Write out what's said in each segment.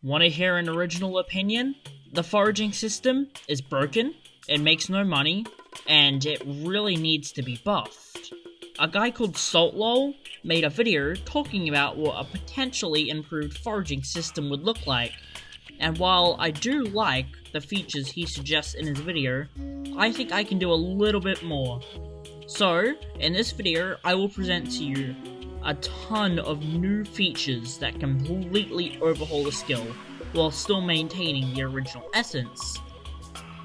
Want to hear an original opinion? The foraging system is broken, it makes no money, and it really needs to be buffed. A guy called SaltLol made a video talking about what a potentially improved foraging system would look like, and while I do like the features he suggests in his video, I think I can do a little bit more. So, in this video, I will present to you a ton of new features that completely overhaul the skill, while still maintaining the original essence.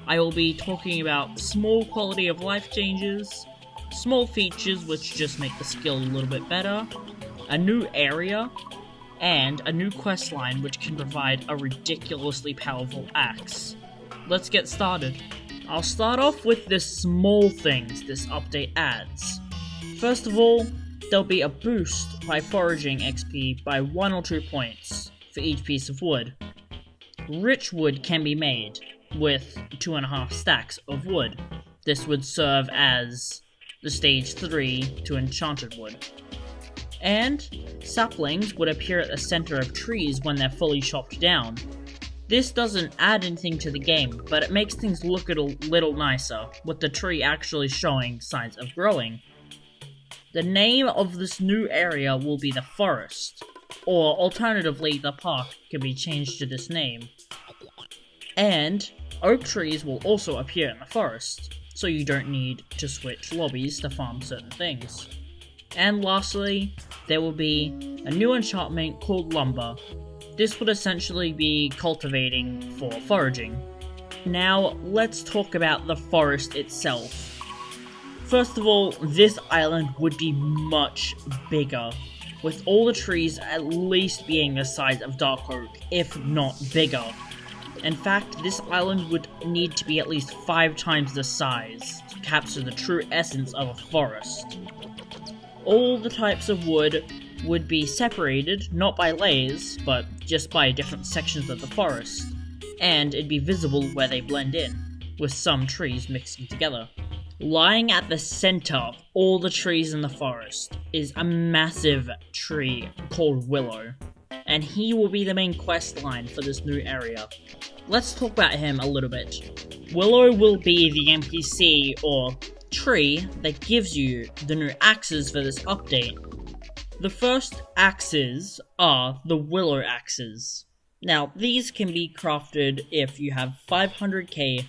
I will be talking about small quality of life changes, small features which just make the skill a little bit better, a new area, and a new questline which can provide a ridiculously powerful axe. Let's get started. I'll start off with the small things this update adds. First of all, there'll be a boost by foraging XP by 1 or 2 points for each piece of wood. Rich wood can be made with 2.5 stacks of wood. This would serve as the stage 3 to enchanted wood. And saplings would appear at the center of trees when they're fully chopped down. This doesn't add anything to the game, but it makes things look a little nicer, with the tree actually showing signs of growing. The name of this new area will be the forest, or alternatively the park can be changed to this name. And oak trees will also appear in the forest, so you don't need to switch lobbies to farm certain things. And lastly, there will be a new enchantment called lumber. This would essentially be cultivating for foraging. Now, let's talk about the forest itself. First of all, this island would be much bigger, with all the trees at least being the size of dark oak, if not bigger. In fact, this island would need to be at least 5 times the size to capture the true essence of a forest. All the types of wood would be separated, not by layers, but just by different sections of the forest, and it'd be visible where they blend in, with some trees mixing together. Lying at the center of all the trees in the forest is a massive tree called Willow, and he will be the main quest line for this new area. Let's talk about him a little bit. Willow will be the NPC or tree that gives you the new axes for this update. The first axes are the Willow Axes. Now, these can be crafted if you have 500k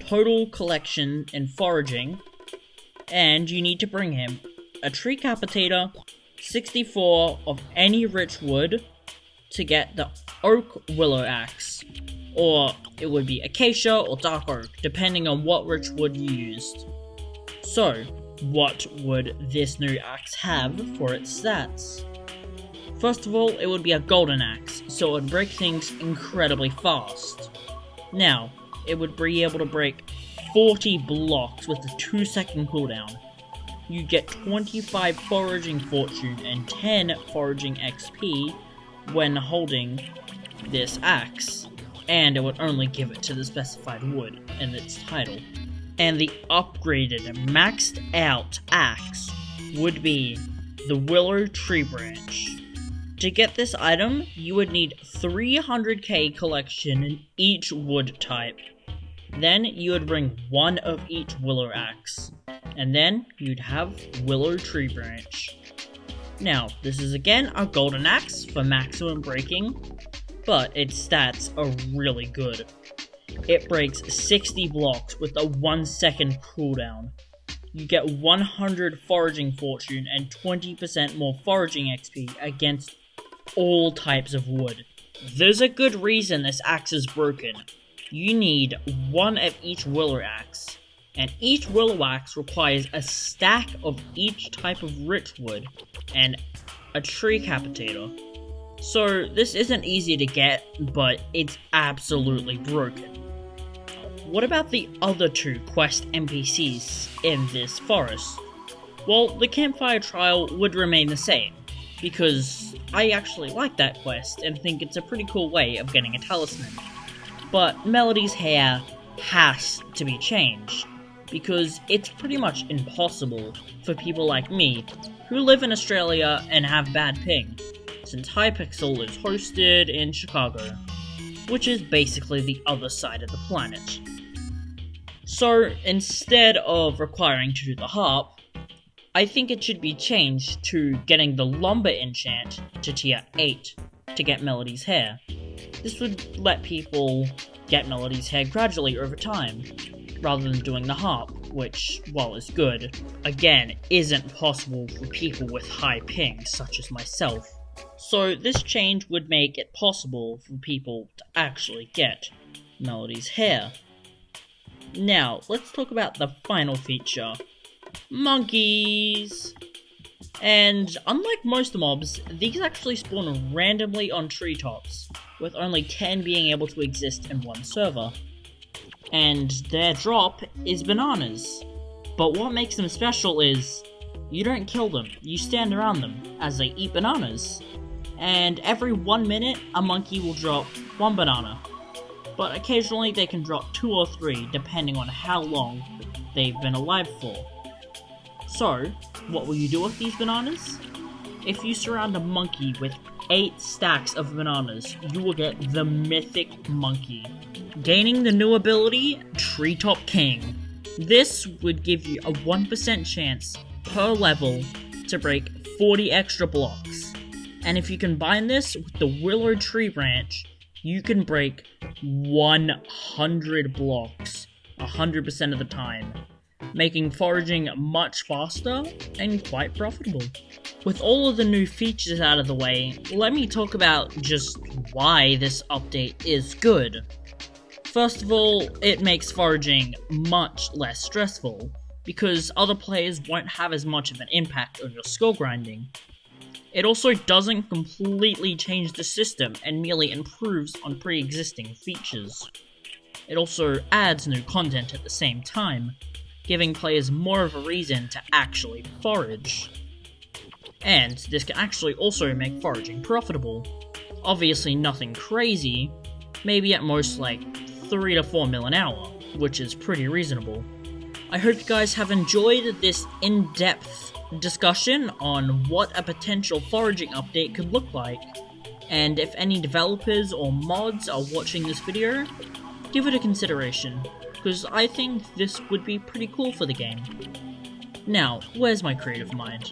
total collection in foraging, and you need to bring him a tree capitator, 64 of any rich wood to get the oak willow axe, or it would be acacia or dark oak, depending on what rich wood you used. So, what would this new axe have for its stats? First of all, it would be a golden axe, so it would break things incredibly fast. Now, it would be able to break 40 blocks with a 2-second cooldown. You get 25 foraging fortune and 10 foraging XP when holding this axe, and it would only give it to the specified wood in its title. And the upgraded, maxed out axe would be the Willow Tree Branch. To get this item, you would need 300k collection in each wood type. Then you would bring 1 of each Willow Axe, and then you'd have Willow Tree Branch. Now, this is again a golden axe for maximum breaking, but its stats are really good. It breaks 60 blocks with a 1-second cooldown. You get 100 foraging fortune and 20% more foraging XP against all types of wood. There's a good reason this axe is broken. You need 1 of each willow axe, and each willow axe requires a stack of each type of rich wood and a tree capitator. So this isn't easy to get, but it's absolutely broken. What about the other 2 quest NPCs in this forest? Well, the Campfire Trial would remain the same, because I actually like that quest and think it's a pretty cool way of getting a talisman. But Melody's hair has to be changed, because it's pretty much impossible for people like me, who live in Australia and have bad ping, since Hypixel is hosted in Chicago. which is basically the other side of the planet. So instead of requiring to do the harp, I think it should be changed to getting the lumber enchant to tier 8 to get Melody's hair. This would let people get Melody's hair gradually over time, rather than doing the harp, which, while is good, again, isn't possible for people with high pings such as myself. So this change would make it possible for people to actually get Melody's hair. Now, let's talk about the final feature. Monkeys! And unlike most mobs, these actually spawn randomly on treetops, with only 10 being able to exist in one server. And their drop is bananas. But what makes them special is, you don't kill them, you stand around them as they eat bananas. And every 1 minute, a monkey will drop 1 banana. But occasionally they can drop 2 or 3 depending on how long they've been alive for. So, what will you do with these bananas? If you surround a monkey with 8 stacks of bananas, you will get the Mythic Monkey, gaining the new ability, Treetop King. This would give you a 1% chance per level to break 40 extra blocks. And if you combine this with the Willow Tree Branch, you can break 100 blocks 100% of the time, making foraging much faster and quite profitable. With all of the new features out of the way, let me talk about just why this update is good. First of all, it makes foraging much less stressful, because other players won't have as much of an impact on your skill grinding. It also doesn't completely change the system and merely improves on pre-existing features. It also adds new content at the same time, giving players more of a reason to actually forage. And this can actually also make foraging profitable. Obviously nothing crazy, maybe at most like 3 to 4 mil an hour, which is pretty reasonable. I hope you guys have enjoyed this in-depth discussion on what a potential foraging update could look like, and if any developers or mods are watching this video, give it a consideration, because I think this would be pretty cool for the game. Now, where's my creative mind?